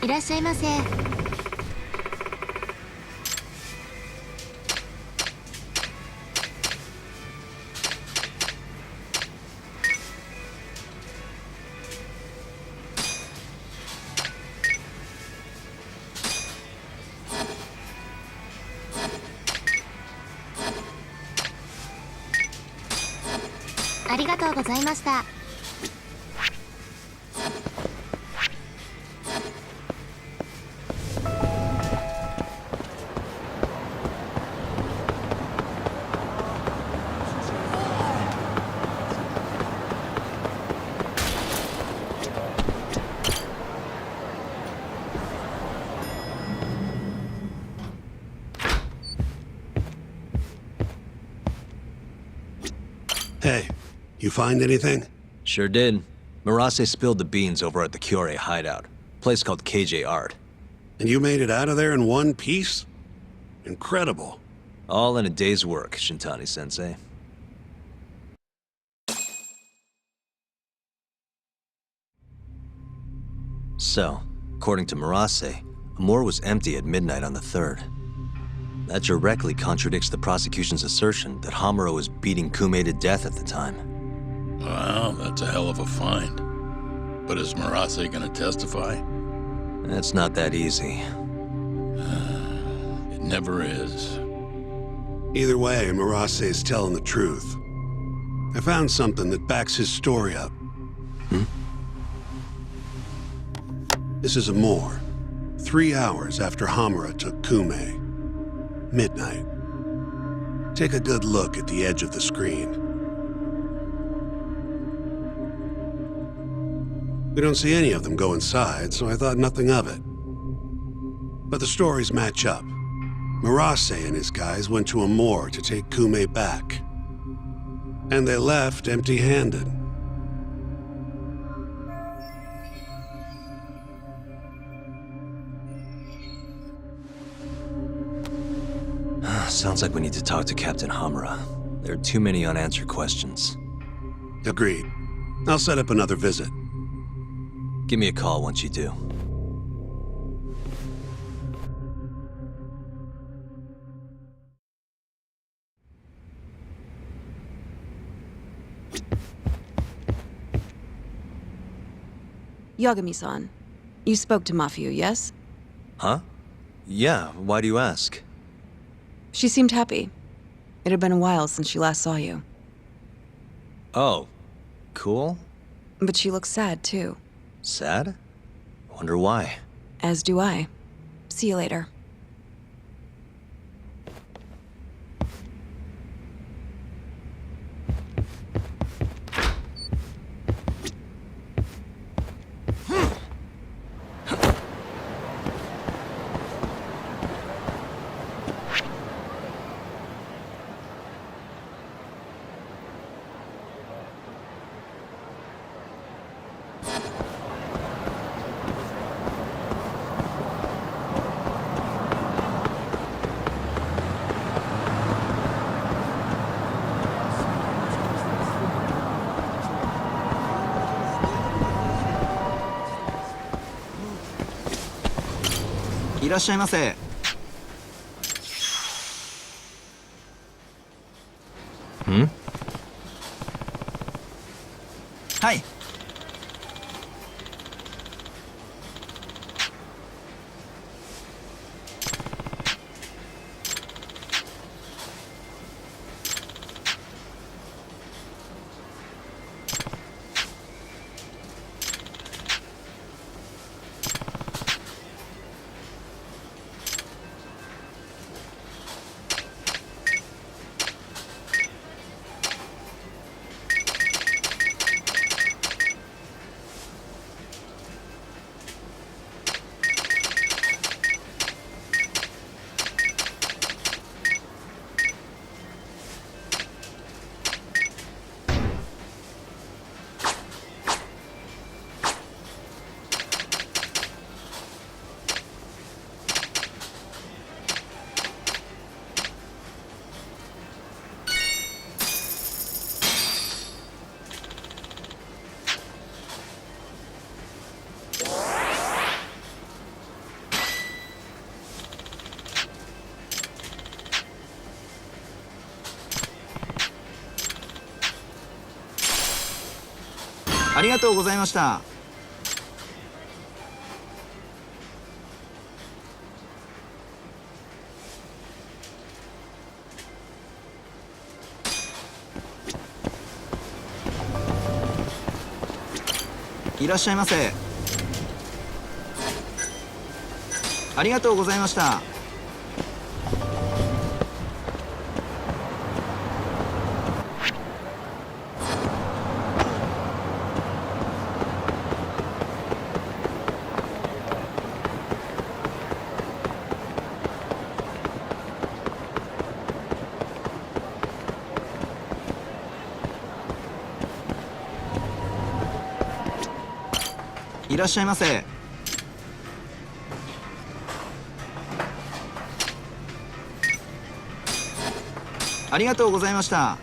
らっしゃいませ。ありがとうございました。Hey, you find anything? Sure did. Murase spilled the beans over at the Kyorei hideout. Place called KJ Art. And you made it out of there in one piece? Incredible. All in a day's work, Shintani-sensei. So, according to Murase, Amor was empty at midnight on the 3rd. That directly contradicts the prosecution's assertion that Hamura was beating Kume to death at the time. Well, that's a hell of a find. But is Murase gonna testify? It's not that easy. It never is. Either way, Murase is telling the truth. I found something that backs his story up. This is Amor. 3 hours after Hamura took Kume. Midnight. Take a good look at the edge of the screen. We don't see any of them go inside, so I thought nothing of it. But the stories match up. Murase and his guys went to Amor to take Kume back. And they left empty-handed. Sounds like we need to talk to Captain Hamura. There are too many unanswered questions. Agreed. I'll set up another visit. Give me a call once you do. Yagami-san, you spoke to Mafio, yes? Huh? Yeah, why do you ask? She seemed happy. It had been a while since she last saw you. Oh, cool? But she looks sad, too. Sad? Wonder why. As do I. See you later.いらっしゃいませ。はい。ありがとうございました。いらっしゃいませ。ありがとうございました。いらっしゃいませ。ありがとうございました。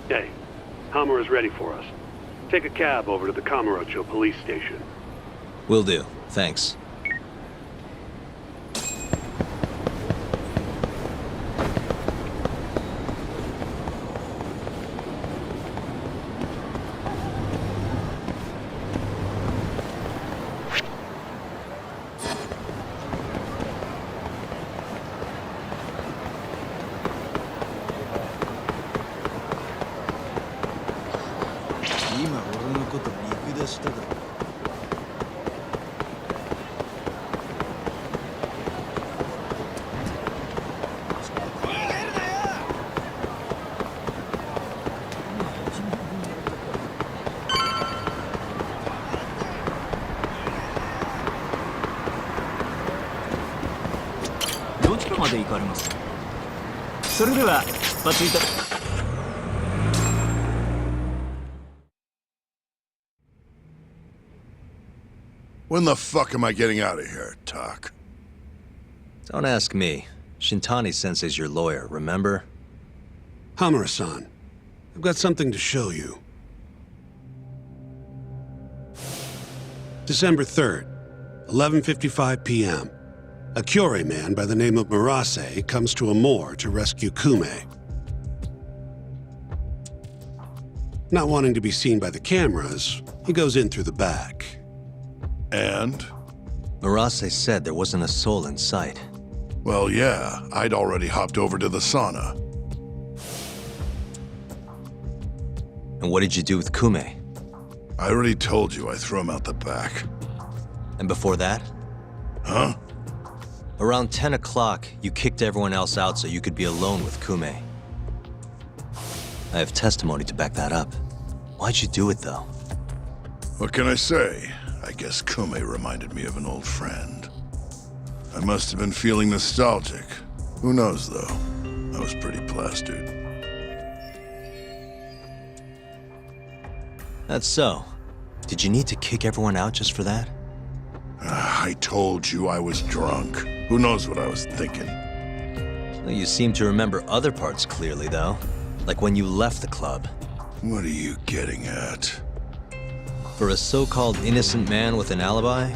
Hey, Hammer is ready for us. Take a cab over to the Kamurocho police station. Will do. Thanks. When the fuck am I getting out of here, Tak? Don't ask me. Shintani-sensei's your lawyer, remember? Hamura-san, I've got something to show you. December 3rd, 11:55 p.m. A Kyorei man by the name of Murase comes to a moor to rescue Kume. Not wanting to be seen by the cameras, he goes in through the back. And? Murase said there wasn't a soul in sight. Well, yeah, I'd already hopped over to the sauna. And what did you do with Kume? I already told you I threw him out the back. And before that? Huh? Around 10 o'clock, you kicked everyone else out so you could be alone with Kume. I have testimony to back that up. Why'd you do it, though? What can I say? I guess Kume reminded me of an old friend. I must have been feeling nostalgic. Who knows, though? I was pretty plastered. That's so. Did you need to kick everyone out just for that? I told you I was drunk. Who knows what I was thinking? Well, you seem to remember other parts clearly, though. Like when you left the club. What are you getting at? For a so-called innocent man with an alibi,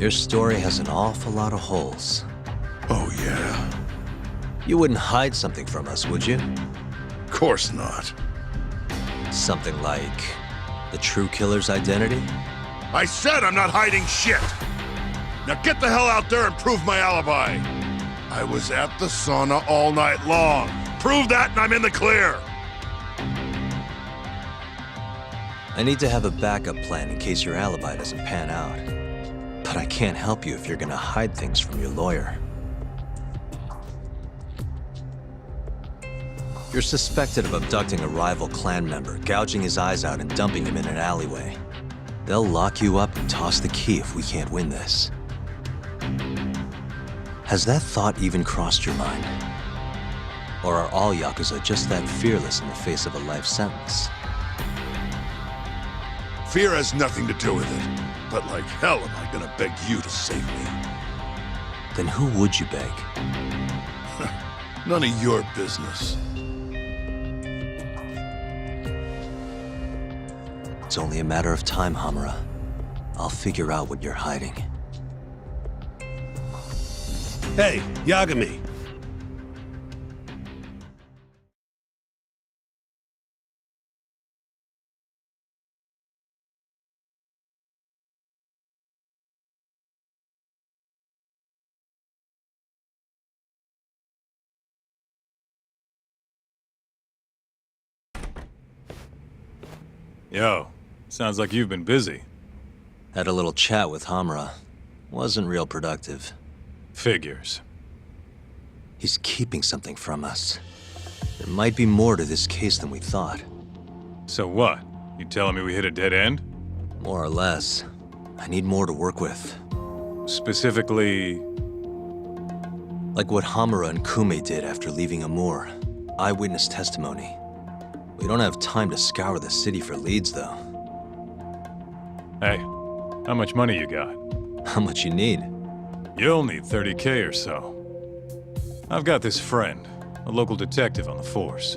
your story has an awful lot of holes. Oh, yeah? You wouldn't hide something from us, would you? Of course not. Something like the true killer's identity? I said I'm not hiding shit! Now get the hell out there and prove my alibi! I was at the sauna all night long. Prove that and I'm in the clear! I need to have a backup plan in case your alibi doesn't pan out. But I can't help you if you're gonna hide things from your lawyer. You're suspected of abducting a rival clan member, gouging his eyes out and dumping him in an alleyway. They'll lock you up and toss the key if we can't win this. Has that thought even crossed your mind? Or are all Yakuza just that fearless in the face of a life sentence? Fear has nothing to do with it. But like hell am I gonna beg you to save me? Then who would you beg? None of your business. It's only a matter of time, Hamura. I'll figure out what you're hiding. Hey, Yagami. Yo, sounds like you've been busy. Had a little chat with Hamura. Wasn't real productive. Figures. He's keeping something from us. There might be more to this case than we thought. So what? You telling me we hit a dead end? More or less. I need more to work with. Specifically... Like what Hamura and Kume did after leaving Amur. Eyewitness testimony. We don't have time to scour the city for leads, though. Hey, how much money you got? How much you need? You'll need 30K or so. I've got this friend, a local detective on the force.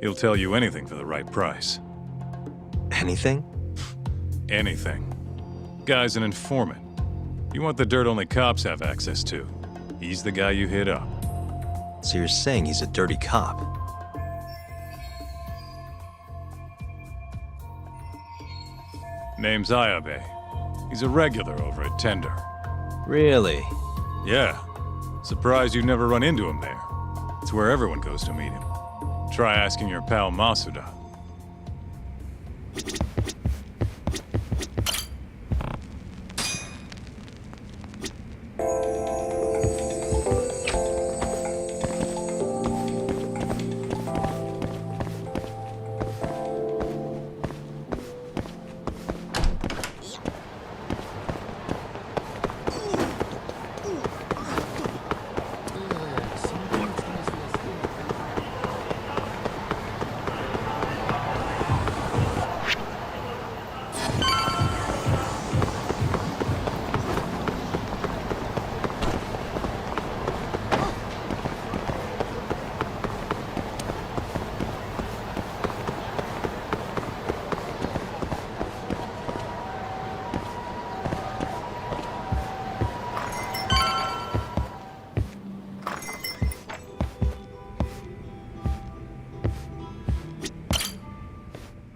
He'll tell you anything for the right price. Anything? Anything. Guy's an informant. You want the dirt only cops have access to. He's the guy you hit up. So you're saying he's a dirty cop? Name's Ayabe. He's a regular over at Tender. Really? Yeah. Surprised you'd never run into him there. It's where everyone goes to meet him. Try asking your pal Masuda.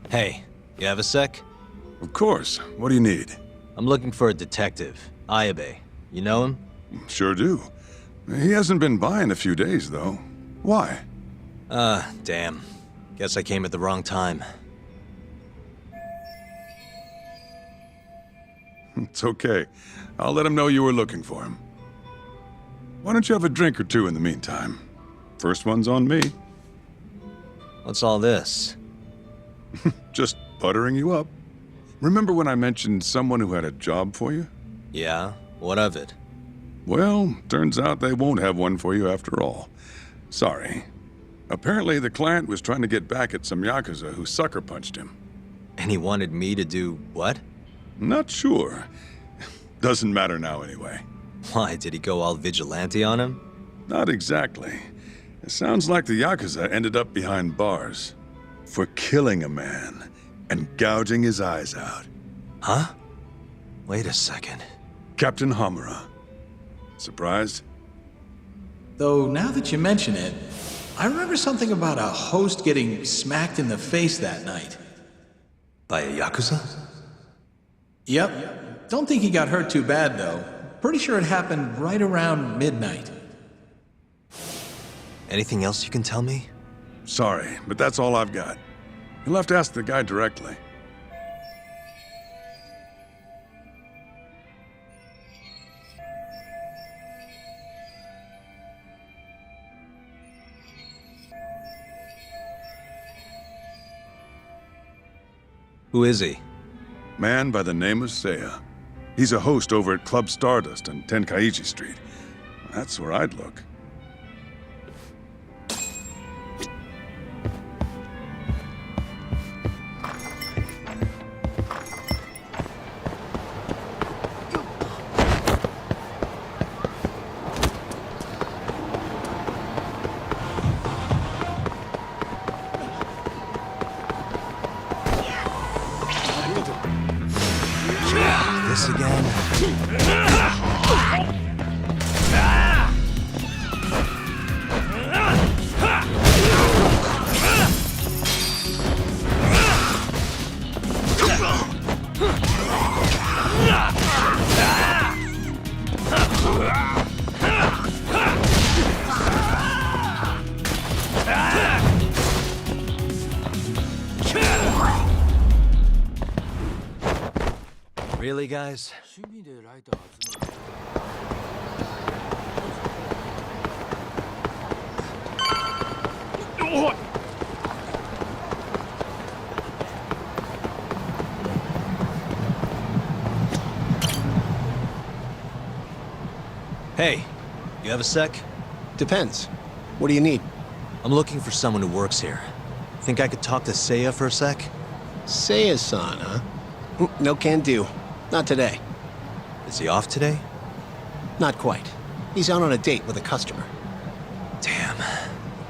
Hey, you have a sec? Of course. What do you need? I'm looking for a detective, Ayabe. You know him? Sure do. He hasn't been by in a few days, though. Why? Damn. Guess I came at the wrong time. It's okay. I'll let him know you were looking for him. Why don't you have a drink or two in the meantime? First one's on me. What's all this? Just buttering you up. Remember when I mentioned someone who had a job for you? Yeah? What of it? Well, turns out they won't have one for you after all. Sorry. Apparently the client was trying to get back at some Yakuza who sucker punched him. And he wanted me to do what? Not sure. Doesn't matter now anyway. Why, did he go all vigilante on him? Not exactly. It sounds like the Yakuza ended up behind bars for killing a man and gouging his eyes out. Huh? Wait a second. Captain Hamura. Surprised? Though now that you mention it, I remember something about a host getting smacked in the face that night. By a Yakuza? Yep. Don't think he got hurt too bad, though. Pretty sure it happened right around midnight. Anything else you can tell me? Sorry, but that's all I've got. You'll have to ask the guy directly. Who is he? Man by the name of Seiya. He's a host over at Club Stardust on Tenkaichi Street. That's where I'd look. This again? Really, guys? Hey, you have a sec? Depends. What do you need? I'm looking for someone who works here. Think I could talk to Seiya for a sec? Seiya-san, huh? No can do. Not today. Is he off today? Not quite. He's out on a date with a customer. Damn.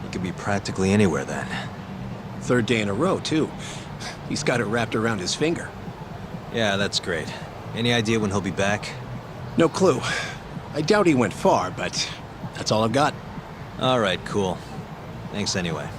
He could be practically anywhere then. Third day in a row, too. He's got it wrapped around his finger. Yeah, that's great. Any idea when he'll be back? No clue. I doubt he went far, but that's all I've got. All right, cool. Thanks anyway.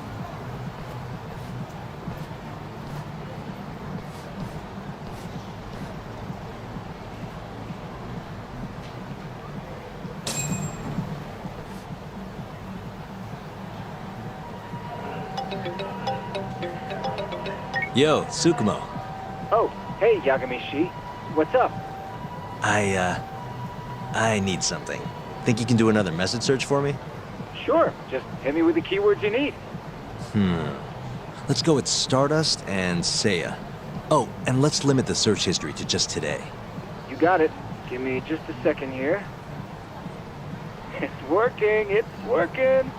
Yo, Tsukumo. Oh, hey, Yagami-shi. What's up? I need something. Think you can do another message search for me? Sure, just hit me with the keywords you need. Let's go with Stardust and Seiya. Oh, and let's limit the search history to just today. You got it. Give me just a second here. It's working, it's working.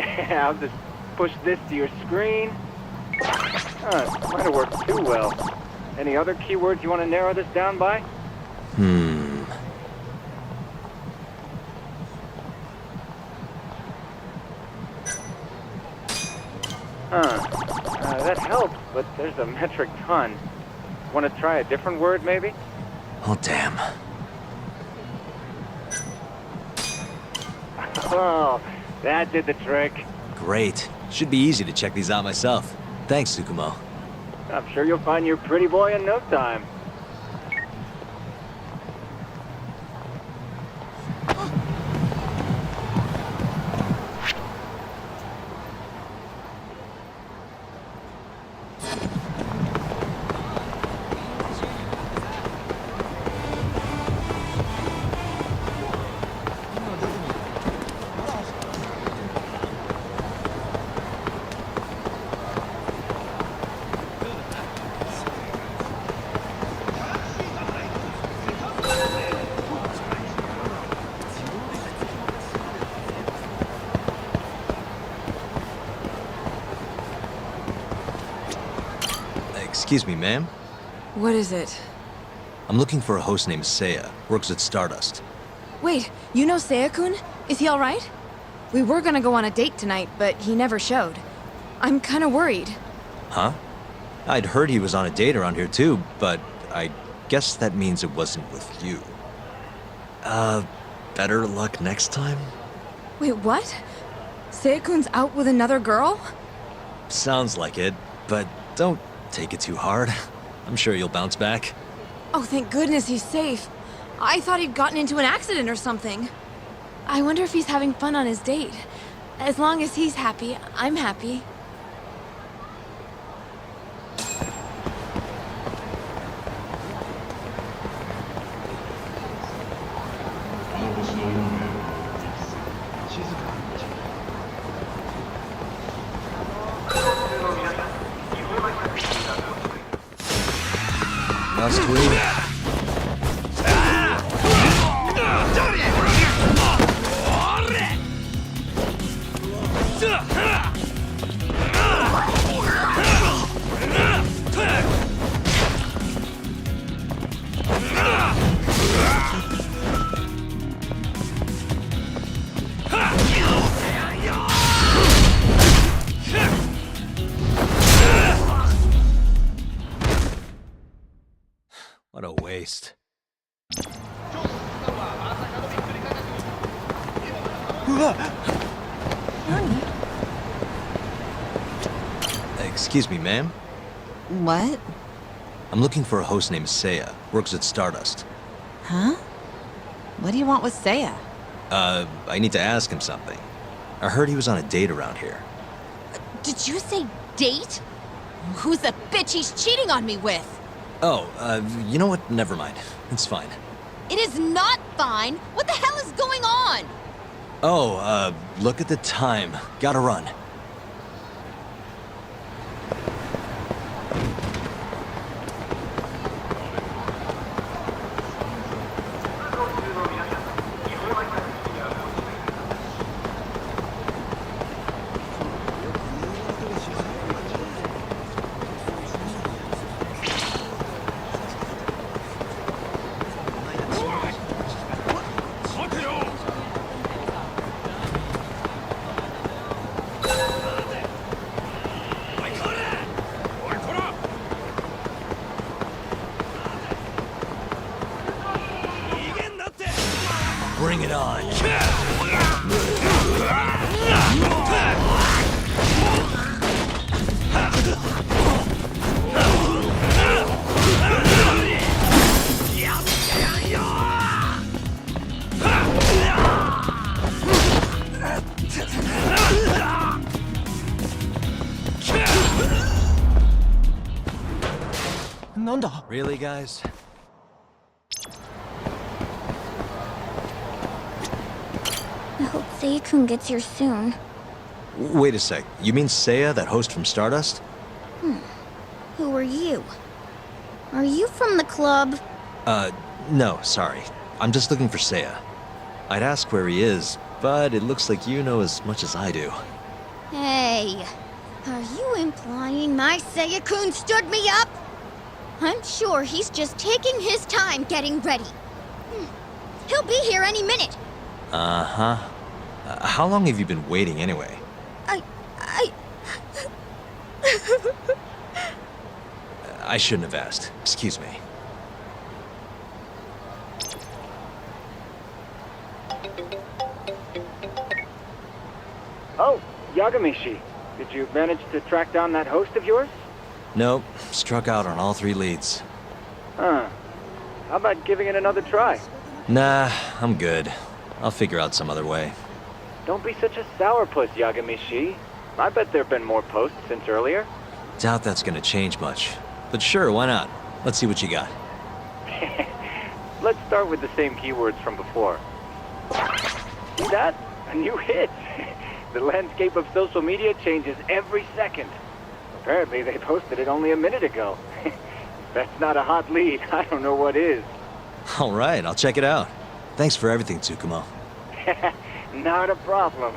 I'll just push this to your screen. Might have worked too well. Any other keywords you want to narrow this down by? That helps, but there's a metric ton. Want to try a different word, maybe? Oh, damn. Oh, that did the trick. Great. Should be easy to check these out myself. Thanks, Tsukumo. I'm sure you'll find your pretty boy in no time. Excuse me, ma'am? What is it? I'm looking for a host named Seiya. Works at Stardust. Wait, you know Seiya-kun? Is he alright? We were gonna go on a date tonight, but he never showed. I'm kinda worried. Huh? I'd heard he was on a date around here too, but I guess that means it wasn't with you. Better luck next time? Wait, what? Seiya-kun's out with another girl? Sounds like it, but don't take it too hard. I'm sure you'll bounce back. Oh, thank goodness he's safe. I thought he'd gotten into an accident or something. I wonder if he's having fun on his date. As long as he's happy, I'm happy. Must we? What a waste. Excuse me, ma'am? What? I'm looking for a host named Seiya. Works at Stardust. Huh? What do you want with Seiya? I need to ask him something. I heard he was on a date around here. Did you say date? Who's the bitch he's cheating on me with? Oh, you know what? Never mind. It's fine. It is not fine. What the hell is going on? Oh, look at the time. Gotta run. Bring it on. Really, guys? I hope Seiya-kun gets here soon. Wait a sec. You mean Seiya, that host from Stardust? Who are you? Are you from the club? No, sorry. I'm just looking for Seiya. I'd ask where he is, but it looks like you know as much as I do. Hey, are you implying my Seiya-kun stood me up? I'm sure he's just taking his time getting ready. He'll be here any minute. Uh-huh. How long have you been waiting anyway? I shouldn't have asked. Excuse me. Oh, Yagami-shi. Did you manage to track down that host of yours? Nope. Struck out on all 3 leads. Huh. How about giving it another try? Nah, I'm good. I'll figure out some other way. Don't be such a sourpuss, Yagami-shi. I bet there have been more posts since earlier. Doubt that's gonna change much. But sure, why not? Let's see what you got. Let's start with the same keywords from before. See that? A new hit. The landscape of social media changes every second. Apparently they posted it only a minute ago. If that's not a hot lead, I don't know what is. All right, I'll check it out. Thanks for everything, Tsukumo. Not a problem.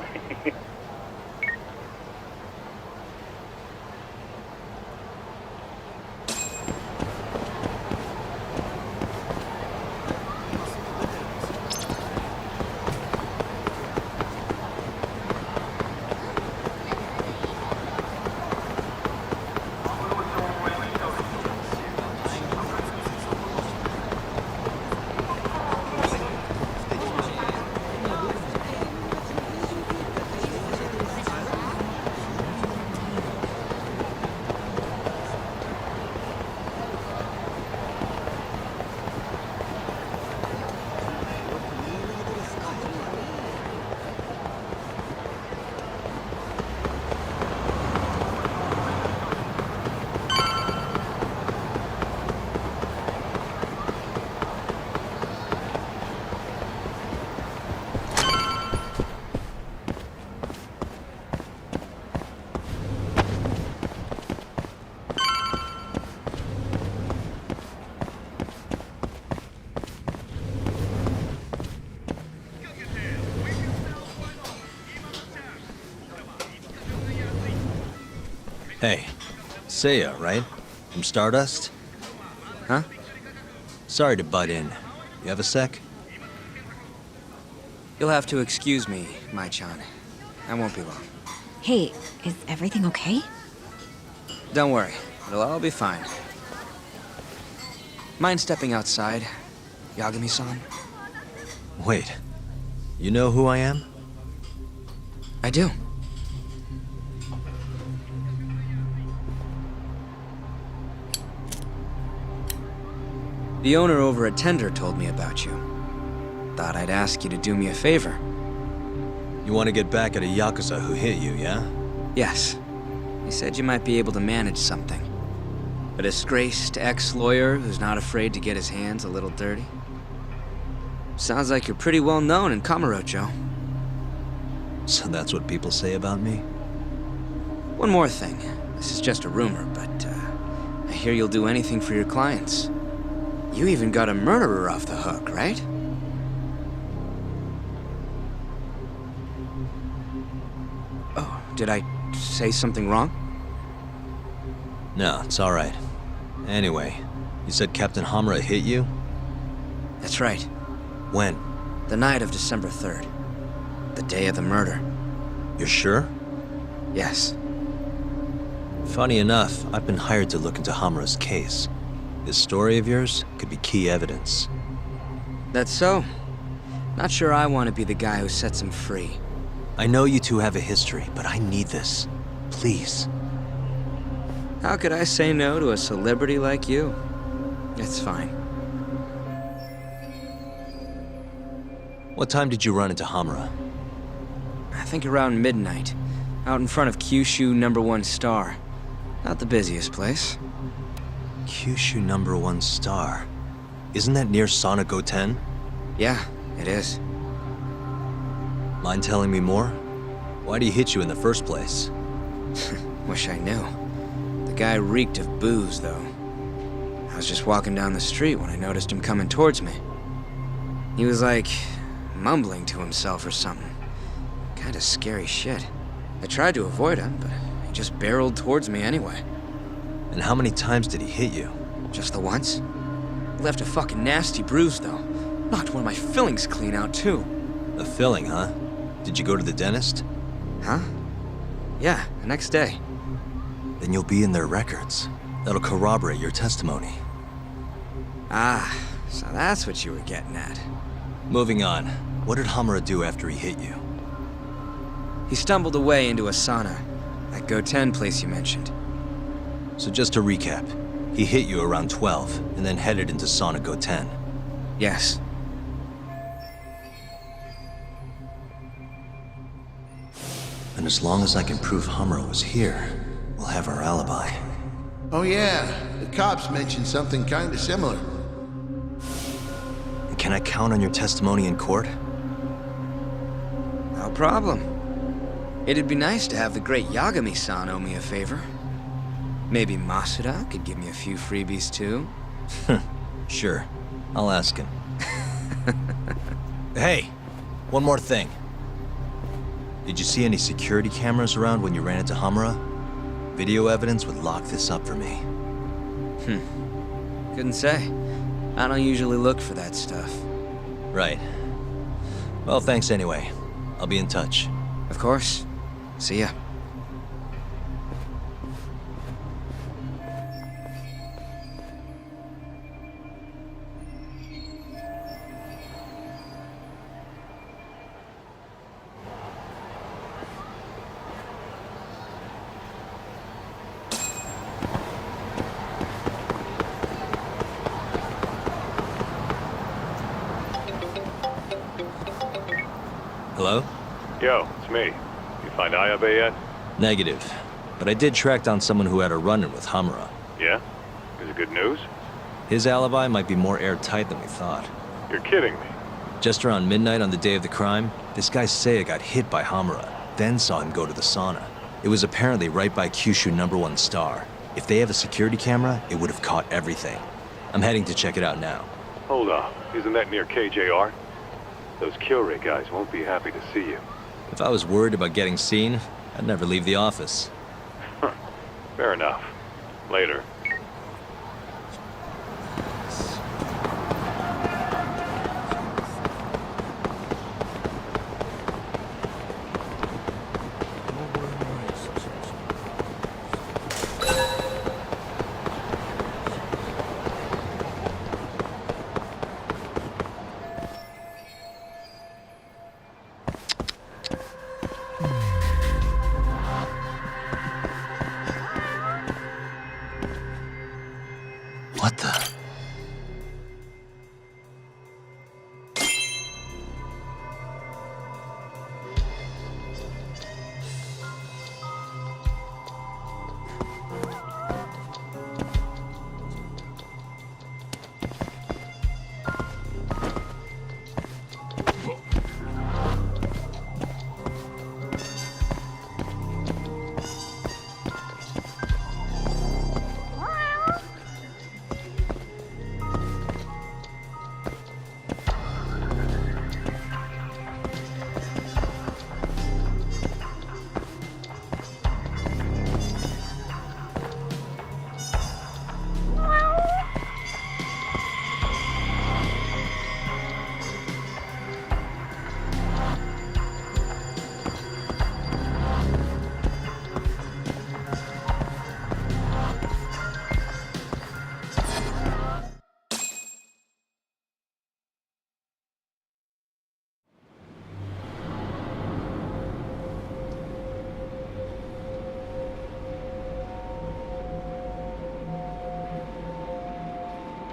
Seiya, right? From Stardust? Huh? Sorry to butt in. You have a sec? You'll have to excuse me, Mai-chan. I won't be long. Hey, is everything okay? Don't worry. It'll all be fine. Mind stepping outside, Yagami-san? Wait. You know who I am? I do. The owner over at Tender told me about you. Thought I'd ask you to do me a favor. You want to get back at a Yakuza who hit you, yeah? Yes. He said you might be able to manage something. A disgraced ex-lawyer who's not afraid to get his hands a little dirty. Sounds like you're pretty well known in Kamurocho. So that's what people say about me? One more thing. This is just a rumor, but I hear you'll do anything for your clients. You even got a murderer off the hook, right? Oh, did I say something wrong? No, it's alright. Anyway, you said Captain Hamura hit you? That's right. When? The night of December 3rd. The day of the murder. You're sure? Yes. Funny enough, I've been hired to look into Hamura's case. This story of yours could be key evidence. That's so. Not sure I want to be the guy who sets him free. I know you two have a history, but I need this. Please. How could I say no to a celebrity like you? It's fine. What time did you run into Hamura? I think around midnight. Out in front of Kyushu #1 Star. Not the busiest place. Kyushu #1 Star. Isn't that near Sonic 10? Yeah, it is. Mind telling me more? Why'd he hit you in the first place? Wish I knew. The guy reeked of booze, though. I was just walking down the street when I noticed him coming towards me. He was like, mumbling to himself or something. Kinda scary shit. I tried to avoid him, but he just barreled towards me anyway. And how many times did he hit you? Just the once. He left a fucking nasty bruise, though. Knocked one of my fillings clean out, too. A filling, huh? Did you go to the dentist? Huh? Yeah, the next day. Then you'll be in their records. That'll corroborate your testimony. Ah, so that's what you were getting at. Moving on. What did Hamura do after he hit you? He stumbled away into a sauna. That Goten place you mentioned. So just to recap, he hit you around 12, and then headed into Sonic Goten. Yes. And as long as I can prove Hamura was here, we'll have our alibi. Oh yeah, the cops mentioned something kinda similar. And can I count on your testimony in court? No problem. It'd be nice to have the great Yagami-san owe me a favor. Maybe Masuda could give me a few freebies too? Sure. I'll ask him. Hey! One more thing. Did you see any security cameras around when you ran into Hamura? Video evidence would lock this up for me. Couldn't say. I don't usually look for that stuff. Right. Well, thanks anyway. I'll be in touch. Of course. See ya. Hello? Yo, it's me. You find Ayabe yet? Negative. But I did track down someone who had a run-in with Hamura. Yeah? Is it good news? His alibi might be more airtight than we thought. You're kidding me. Just around midnight on the day of the crime, this guy Seiya got hit by Hamura, then saw him go to the sauna. It was apparently right by Kyushu #1 Star. If they have a security camera, it would have caught everything. I'm heading to check it out now. Hold on. Isn't that near KJR? Those Kyorei guys won't be happy to see you. If I was worried about getting seen, I'd never leave the office. Fair enough. Later. What the?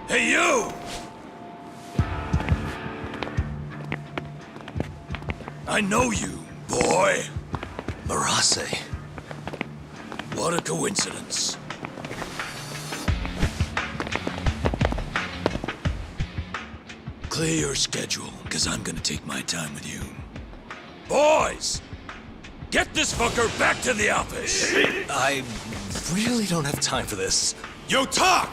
Hey, you! I know you, boy. Murase. What a coincidence. Clear your schedule, because I'm gonna take my time with you. Boys! Get this fucker back to the office! I really don't have time for this. Yo, talk!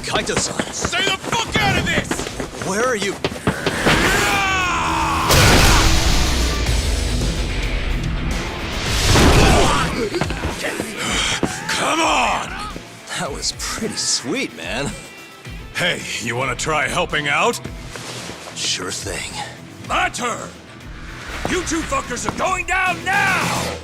Kaito-san! Stay the fuck out of this! Where are you? Come on! That was pretty sweet, man. Hey, you wanna try helping out? Sure thing. My turn! You two fuckers are going down now!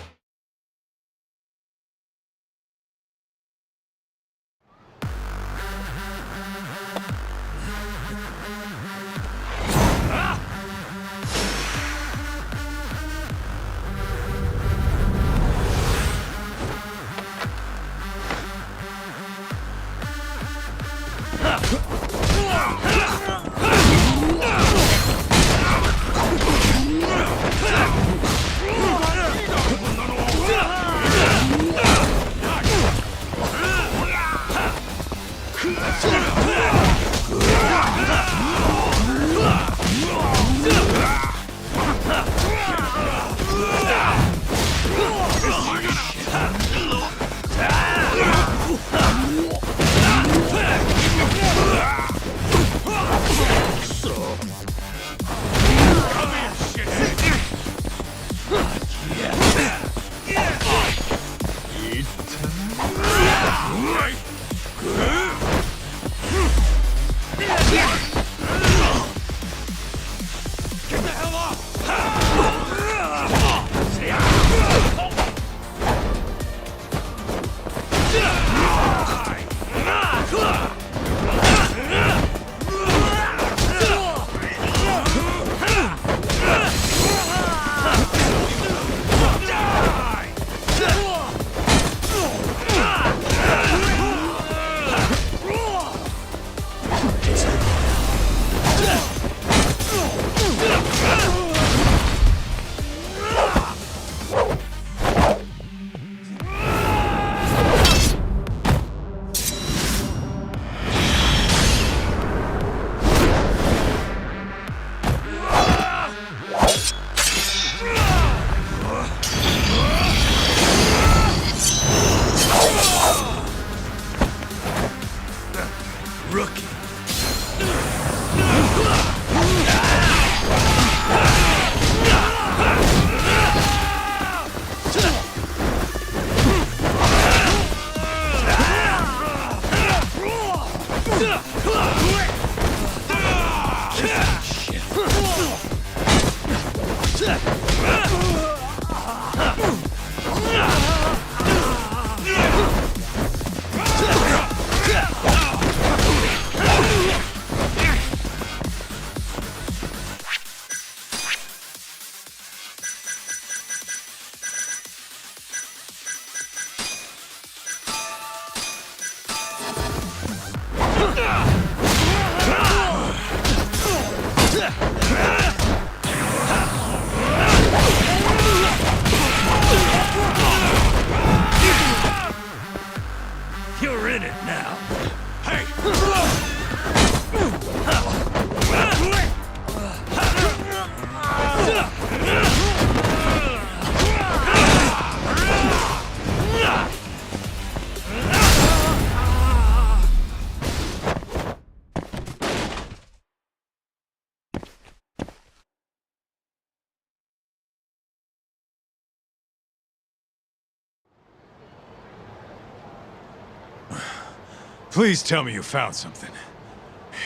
Please tell me you found something.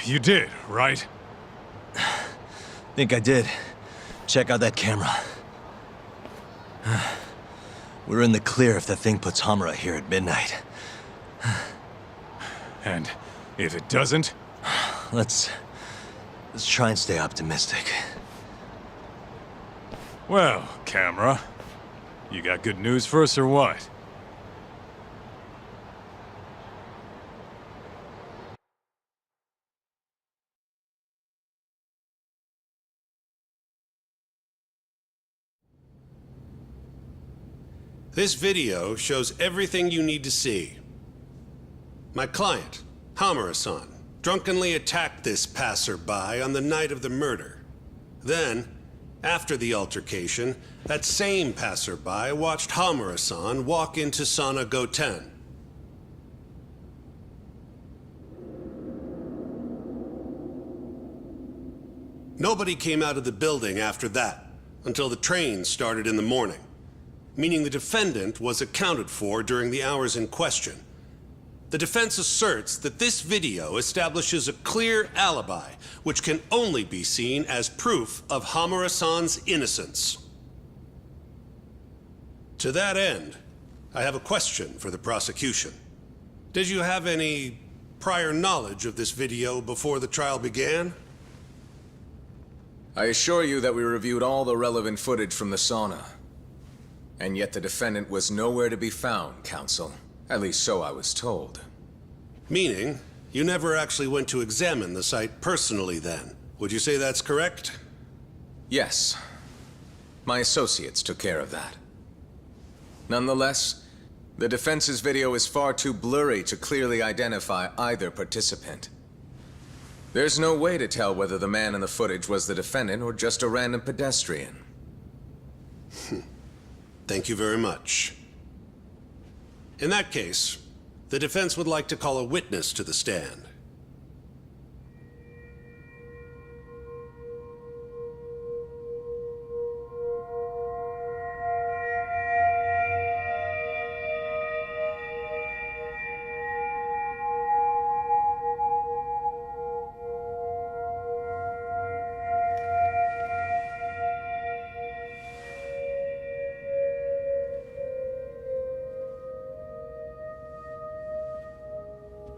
You did, right? Think I did. Check out that camera. We're in the clear if the thing puts Hamura here at midnight. And if it doesn't? Let's try and stay optimistic. Well, camera, you got good news for us or what? This video shows everything you need to see. My client, Hamura-san, drunkenly attacked this passerby on the night of the murder. Then, after the altercation, that same passerby watched Hamura-san walk into Sauna Goten. Nobody came out of the building after that, until the train started in the morning, meaning the defendant was accounted for during the hours in question. The defense asserts that this video establishes a clear alibi, which can only be seen as proof of Hamura-san's innocence. To that end, I have a question for the prosecution. Did you have any prior knowledge of this video before the trial began? I assure you that we reviewed all the relevant footage from the sauna. And yet the defendant was nowhere to be found, counsel. At least so I was told. Meaning, you never actually went to examine the site personally then. Would you say that's correct? Yes. My associates took care of that. Nonetheless, the defense's video is far too blurry to clearly identify either participant. There's no way to tell whether the man in the footage was the defendant or just a random pedestrian. Thank you very much. In that case, the defense would like to call a witness to the stand.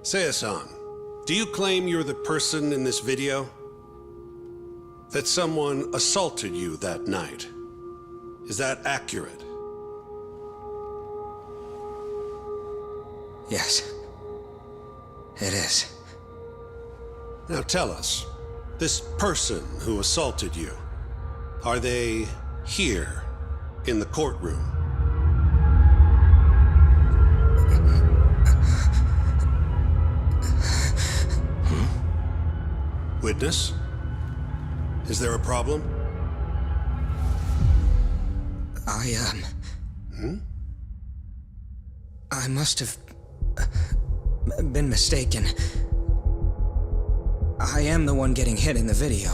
Seiya-san, do you claim you're the person in this video? That someone assaulted you that night? Is that accurate? Yes. It is. Now tell us, this person who assaulted you, are they here in the courtroom? Witness? Is there a problem? I must have been mistaken. I am the one getting hit in the video.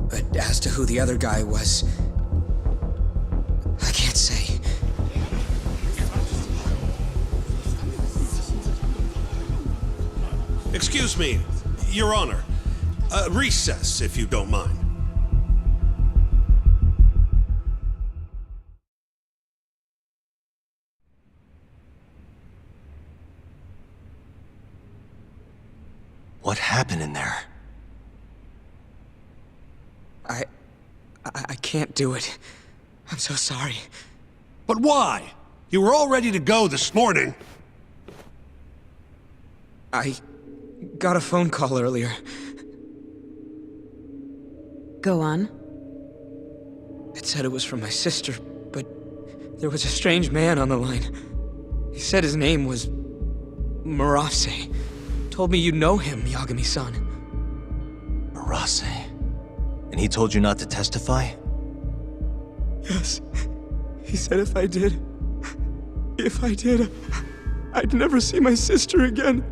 But as to who the other guy was, I can't say. Excuse me, Your Honor. Recess, if you don't mind. What happened in there? I can't do it. I'm so sorry. But why? You were all ready to go this morning. I got a phone call earlier. Go on. It said it was from my sister, but there was a strange man on the line. He said his name was Murase told me you know him, Yagami-san. Murase? And he told you not to testify? Yes. He said if I did, I'd never see my sister again.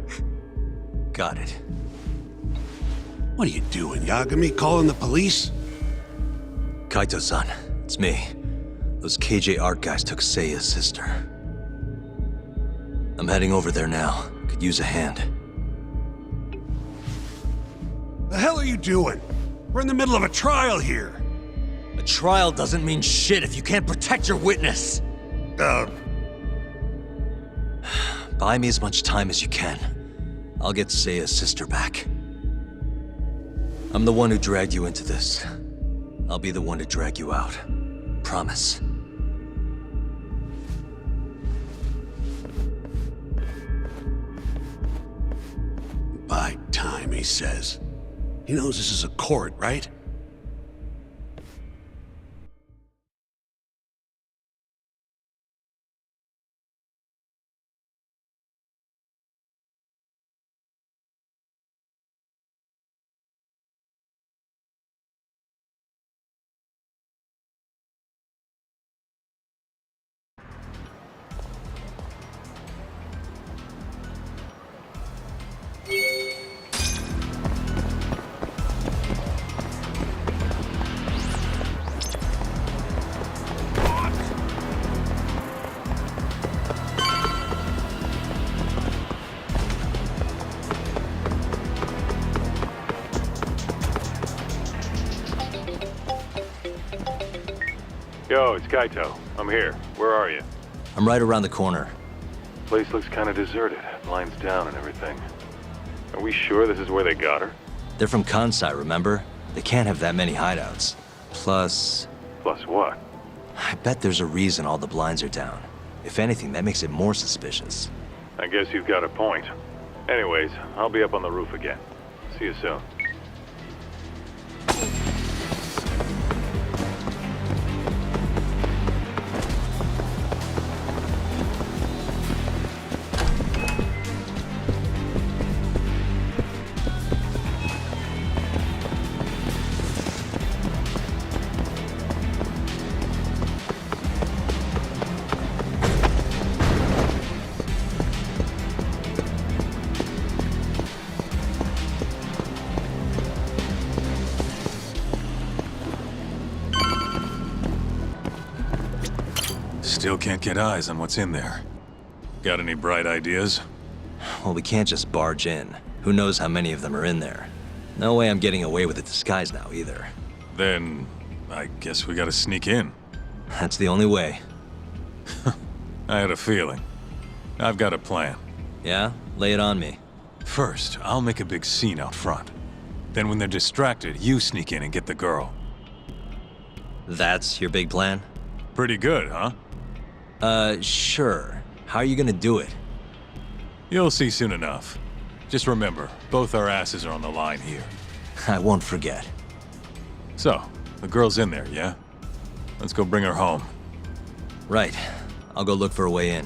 Got it. What are you doing, Yagami? Calling the police? Kaito-san, it's me. Those KJ art guys took Seiya's sister. I'm heading over there now. Could use a hand. The hell are you doing? We're in the middle of a trial here. A trial doesn't mean shit if you can't protect your witness. Buy me as much time as you can. I'll get Seiya's sister back. I'm the one who dragged you into this. I'll be the one to drag you out. Promise. Buy time, he says. He knows this is a court, right? Yo, it's Kaito. I'm here. Where are you? I'm right around the corner. Place looks kind of deserted. Blinds down and everything. Are we sure this is where they got her? They're from Kansai, remember? They can't have that many hideouts. Plus... Plus what? I bet there's a reason all the blinds are down. If anything, that makes it more suspicious. I guess you've got a point. Anyways, I'll be up on the roof again. See you soon. Still can't get eyes on what's in there. Got any bright ideas? Well, we can't just barge in. Who knows how many of them are in there? No way I'm getting away with a disguise now, either. Then, I guess we gotta sneak in. That's the only way. I had a feeling. I've got a plan. Yeah? Lay it on me. First, I'll make a big scene out front. Then when they're distracted, you sneak in and get the girl. That's your big plan? Pretty good, huh? Sure. How are you gonna do it? You'll see soon enough. Just remember, both our asses are on the line here. I won't forget. So, the girl's in there, yeah? Let's go bring her home. Right. I'll go look for a way in.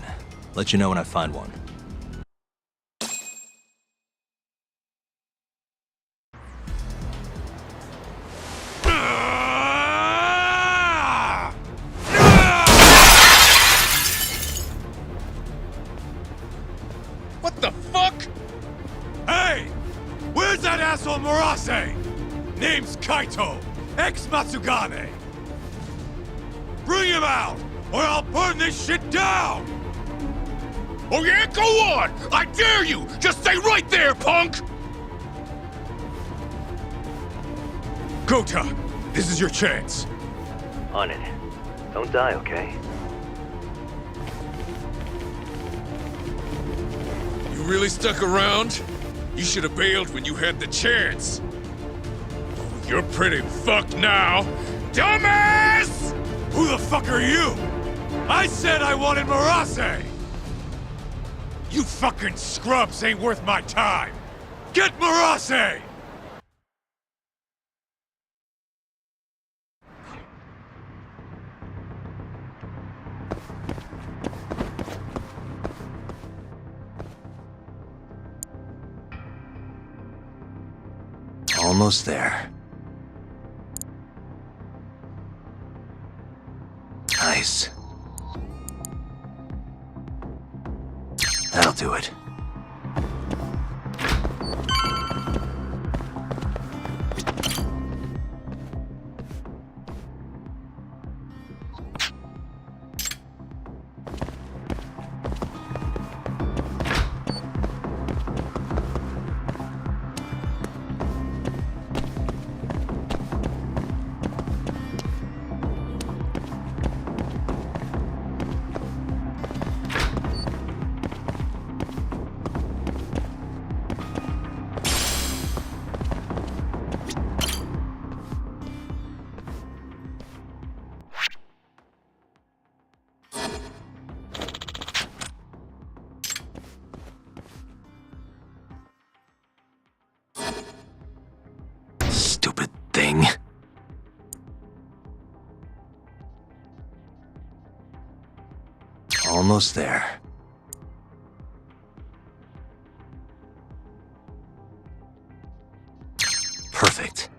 Let you know when I find one. What the fuck? Hey! Where's that asshole Murase? Name's Kaito, ex-Matsugane. Bring him out, or I'll burn this shit down! Oh yeah? Go on! I dare you! Just stay right there, punk! Kota, this is your chance. On it. Don't die, okay? You really stuck around? You should have bailed when you had the chance. You're pretty fucked now. Dumbass! Who the fuck are you? I said I wanted Murase! You fucking scrubs ain't worth my time! Get Murase! Almost there. Nice. That'll do it. Stupid thing. Almost there. Perfect.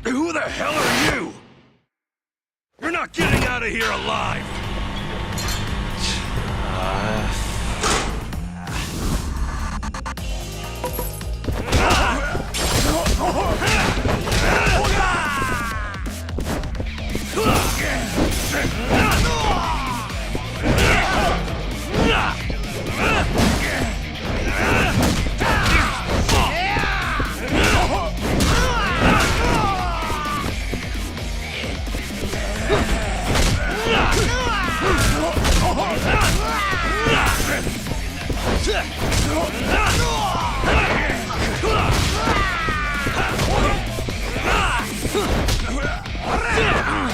Who the hell are you? You're not getting out of here alive!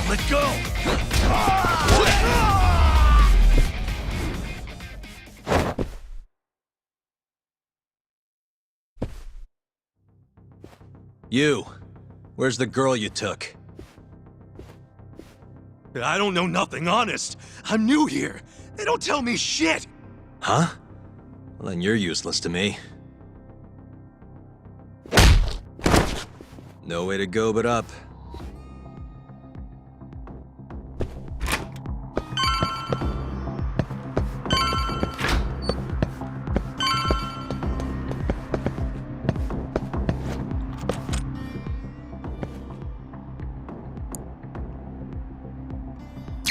Let go! You. Where's the girl you took? I don't know nothing, honest. I'm new here. They don't tell me shit. Huh? Well, then you're useless to me. No way to go but up.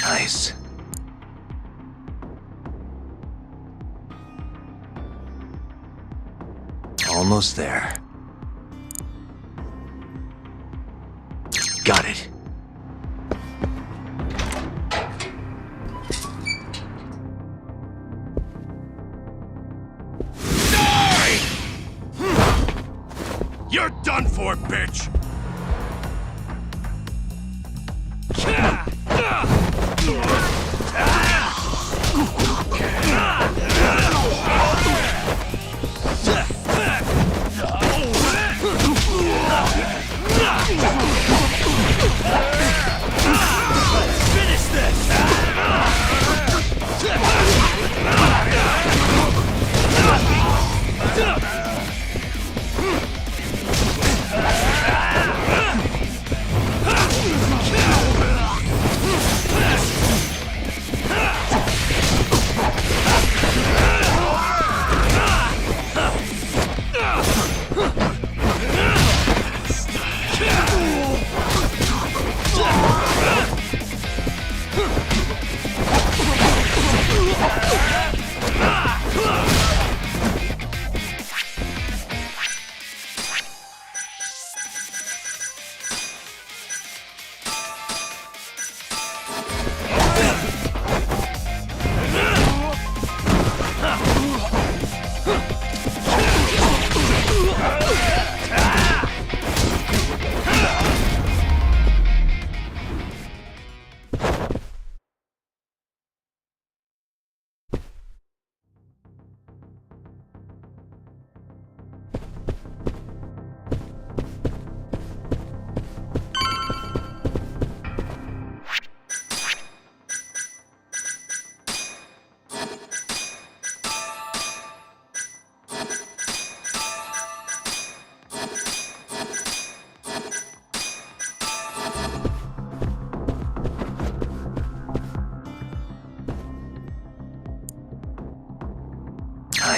Nice. Almost there. Got it. Die! You're done for, bitch! Finish this!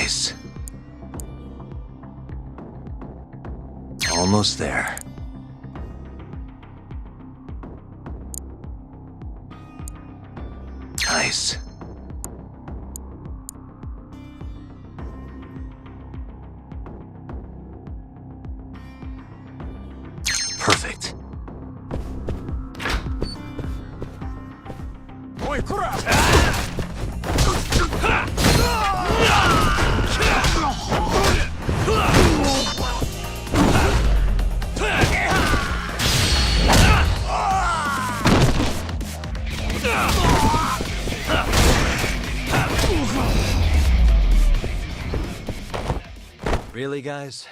Nice. Almost there. Nice. Perfect. Really, guys?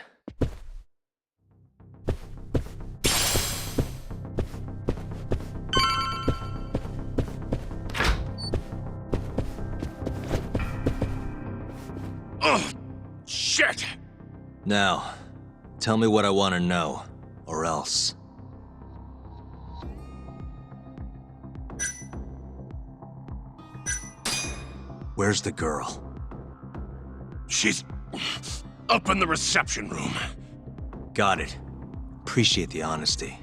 Oh, shit! Now, tell me what I want to know, or else. Where's the girl? She's up in the reception room. Got it. Appreciate the honesty.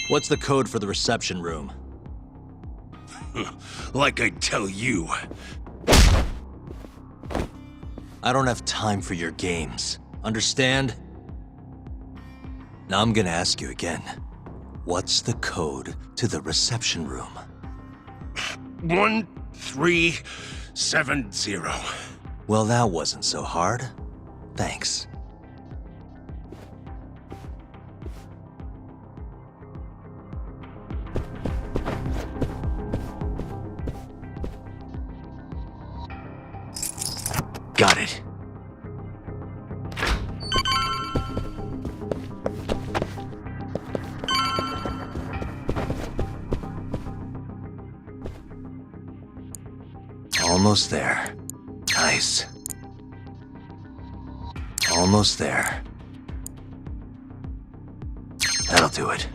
What's the code for the reception room? Like I tell you. I don't have time for your games. Understand? Now I'm gonna ask you again. What's the code to the reception room? 1370. Well, that wasn't so hard. Thanks. Got it. Almost there. Nice. Almost there. That'll do it.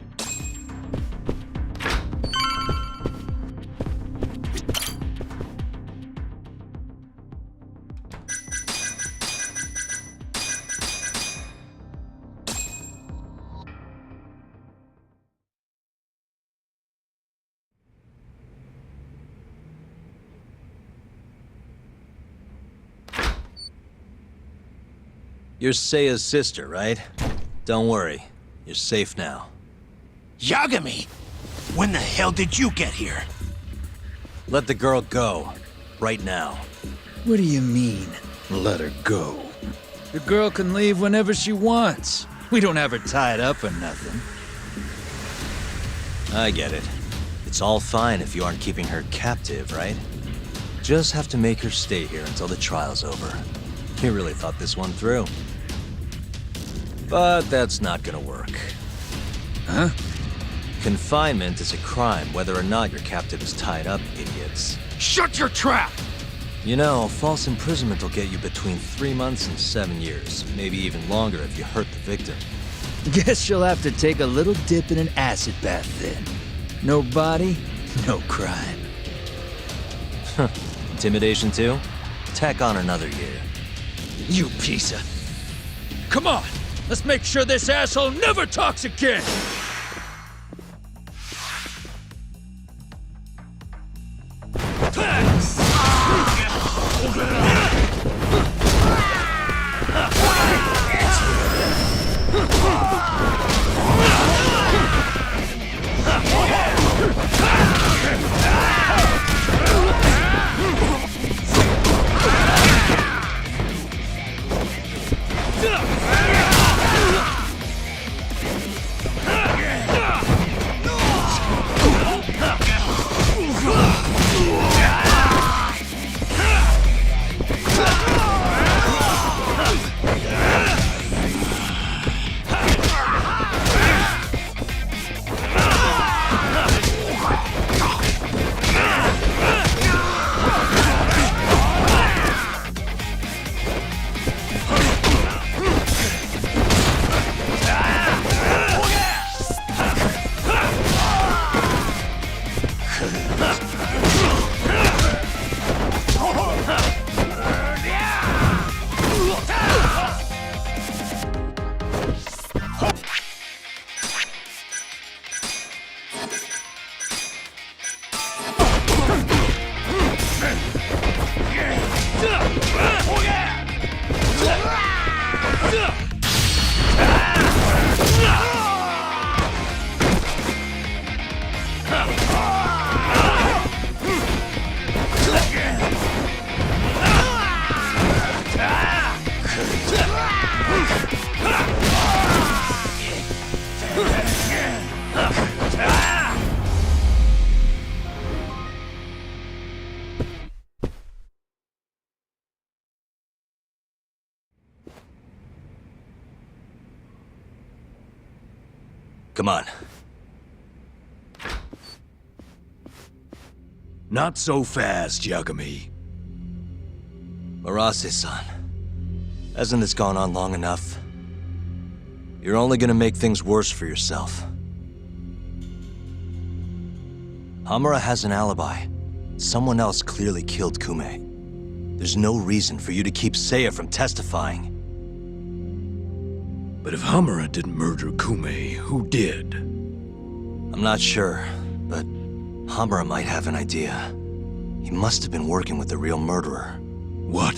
You're Seiya's sister, right? Don't worry. You're safe now. Yagami! When the hell did you get here? Let the girl go. Right now. What do you mean, let her go? The girl can leave whenever she wants. We don't have her tied up or nothing. I get it. It's all fine if you aren't keeping her captive, right? Just have to make her stay here until the trial's over. You really thought this one through. But that's not gonna work. Huh? Confinement is a crime whether or not your captive is tied up, idiots. Shut your trap! You know, false imprisonment will get you between 3 months and 7 years, maybe even longer if you hurt the victim. Guess she'll have to take a little dip in an acid bath then. No body, no crime. Intimidation too? Tack on another year. You piece of... Come on! Let's make sure this asshole never talks again! Come on. Not so fast, Yagami. Murase-san, hasn't this gone on long enough? You're only gonna make things worse for yourself. Hamura has an alibi. Someone else clearly killed Kume. There's no reason for you to keep Seiya from testifying. But if Hamura didn't murder Kume, who did? I'm not sure, but Hamura might have an idea. He must have been working with the real murderer. What?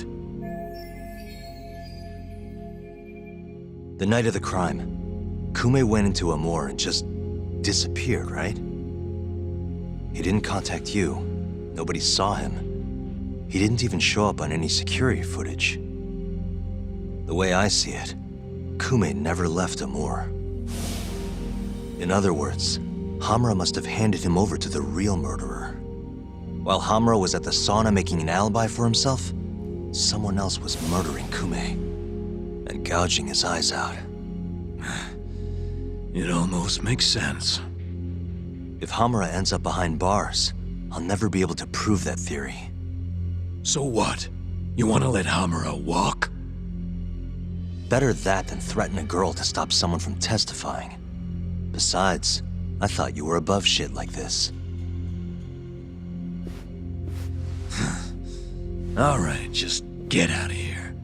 The night of the crime, Kume went into a moor and just disappeared, right? He didn't contact you. Nobody saw him. He didn't even show up on any security footage. The way I see it, Kume never left a moor. In other words, Hamura must have handed him over to the real murderer. While Hamura was at the sauna making an alibi for himself, someone else was murdering Kume and gouging his eyes out. It almost makes sense. If Hamura ends up behind bars, I'll never be able to prove that theory. So what? You want to let Hamura walk? Better that than threaten a girl to stop someone from testifying. Besides, I thought you were above shit like this. All right, just get out of here.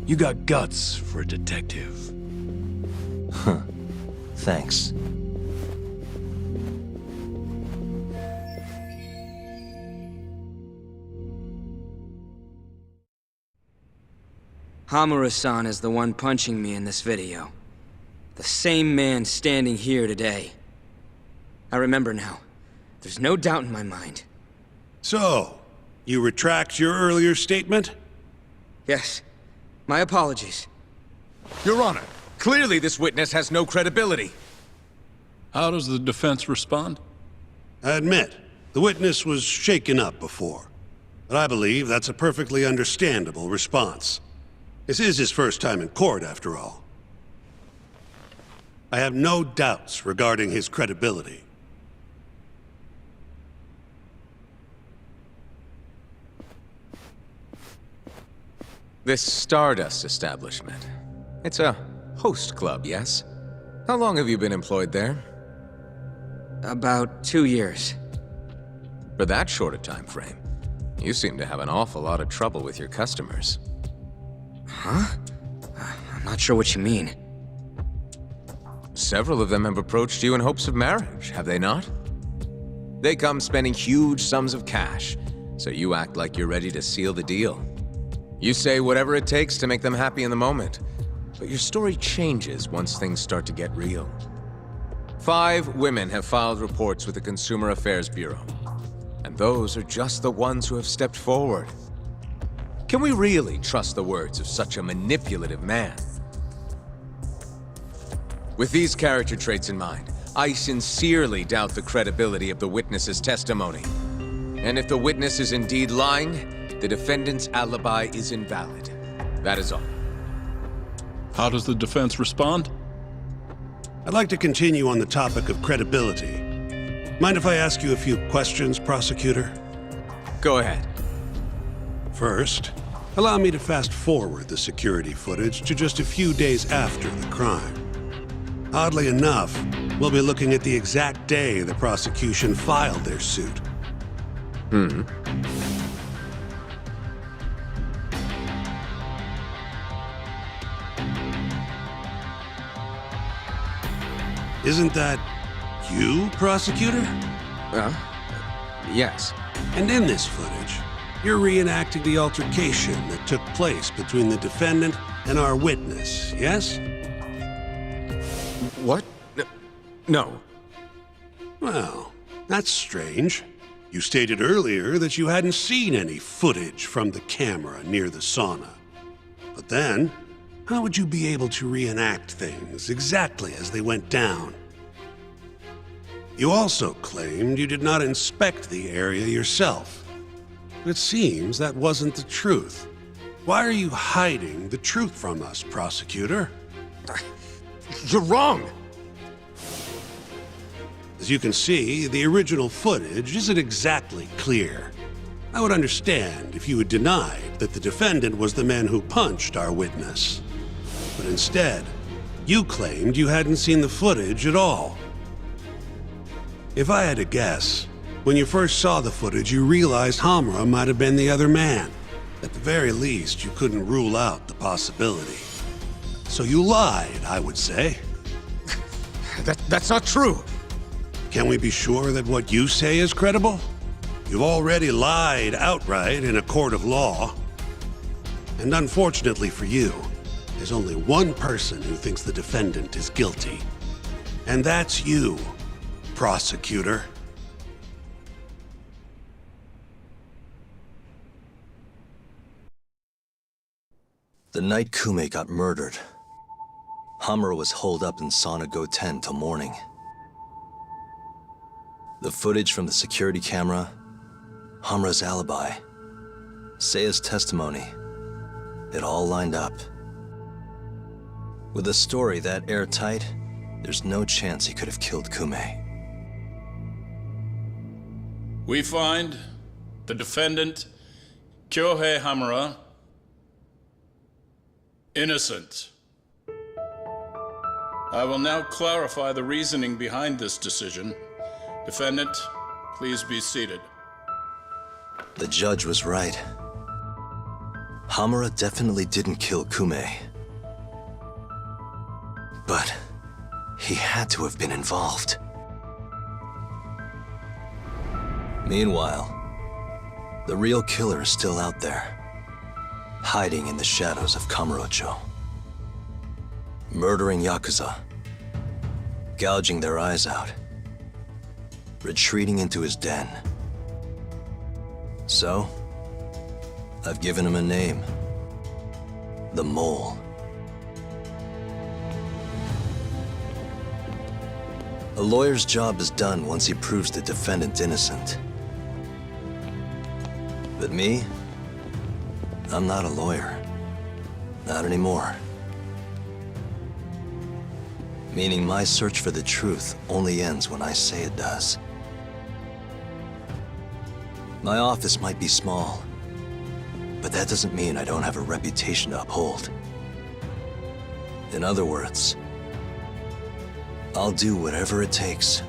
You got guts for a detective. Huh. Thanks. Hamura-san is the one punching me in this video. The same man standing here today. I remember now. There's no doubt in my mind. So, you retract your earlier statement? Yes. My apologies. Your Honor, clearly this witness has no credibility. How does the defense respond? I admit, the witness was shaken up before. But I believe that's a perfectly understandable response. This is his first time in court, after all. I have no doubts regarding his credibility. This Stardust establishment. It's a host club, yes? How long have you been employed there? About 2 years. For that short a time frame, you seem to have an awful lot of trouble with your customers. Huh? I'm not sure what you mean. Several of them have approached you in hopes of marriage, have they not? They come spending huge sums of cash, so you act like you're ready to seal the deal. You say whatever it takes to make them happy in the moment, but your story changes once things start to get real. 5 women have filed reports with the Consumer Affairs Bureau, and those are just the ones who have stepped forward. Can we really trust the words of such a manipulative man? With these character traits in mind, I sincerely doubt the credibility of the witness's testimony. And if the witness is indeed lying, the defendant's alibi is invalid. That is all. How does the defense respond? I'd like to continue on the topic of credibility. Mind if I ask you a few questions, prosecutor? Go ahead. First, allow me to fast forward the security footage to just a few days after the crime. Oddly enough, we'll be looking at the exact day the prosecution filed their suit. Isn't that you, prosecutor? Yes. And in this footage, you're reenacting the altercation that took place between the defendant and our witness, yes? What? No. Well, that's strange. You stated earlier that you hadn't seen any footage from the camera near the sauna. But then, how would you be able to reenact things exactly as they went down? You also claimed you did not inspect the area yourself. But it seems that wasn't the truth. Why are you hiding the truth from us, prosecutor? You're wrong! As you can see, the original footage isn't exactly clear. I would understand if you had denied that the defendant was the man who punched our witness. But instead, you claimed you hadn't seen the footage at all. If I had to guess, when you first saw the footage, you realized Hamura might have been the other man. At the very least, you couldn't rule out the possibility. So you lied, I would say. That's not true. Can we be sure that what you say is credible? You've already lied outright in a court of law. And unfortunately for you, there's only one person who thinks the defendant is guilty. And that's you, prosecutor. The night Kume got murdered, Hamura was holed up in Sauna Go 10 till morning. The footage from the security camera, Hamura's alibi, Seiya's testimony, it all lined up. With a story that airtight, there's no chance he could have killed Kume. We find the defendant, Kyohei Hamura, innocent. I will now clarify the reasoning behind this decision. Defendant, please be seated. The judge was right. Hamura definitely didn't kill Kume. But he had to have been involved. Meanwhile, the real killer is still out there, hiding in the shadows of Kamurocho. Murdering Yakuza, gouging their eyes out, retreating into his den. So, I've given him a name. The Mole. A lawyer's job is done once he proves the defendant innocent. But me? I'm not a lawyer. Not anymore. Meaning my search for the truth only ends when I say it does. My office might be small, but that doesn't mean I don't have a reputation to uphold. In other words, I'll do whatever it takes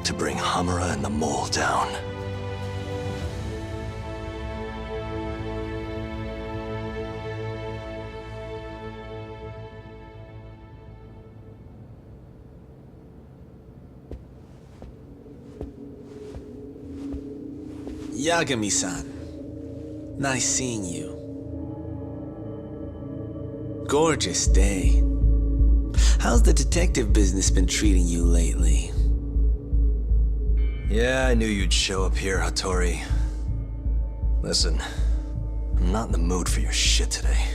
to bring Hamura and the Mole down. Yagami-san, nice seeing you. Gorgeous day. How's the detective business been treating you lately? Yeah, I knew you'd show up here, Hattori. Listen, I'm not in the mood for your shit today.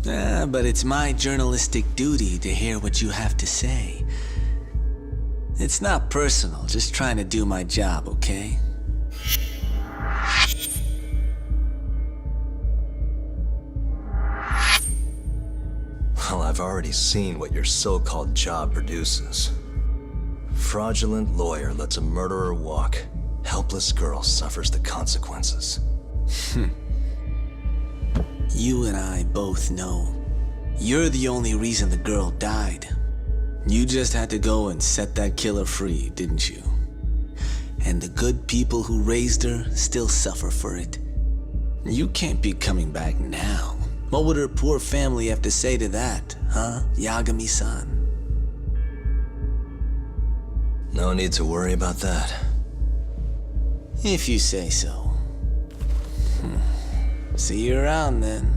But it's my journalistic duty to hear what you have to say. It's not personal, just trying to do my job, okay? Well, I've already seen what your so-called job produces. Fraudulent lawyer lets a murderer walk. Helpless girl suffers the consequences. You and I both know. You're the only reason the girl died. You just had to go and set that killer free, didn't you? And the good people who raised her still suffer for it. You can't be coming back now. What would her poor family have to say to that, huh, Yagami-san? No need to worry about that. If you say so. See you around then.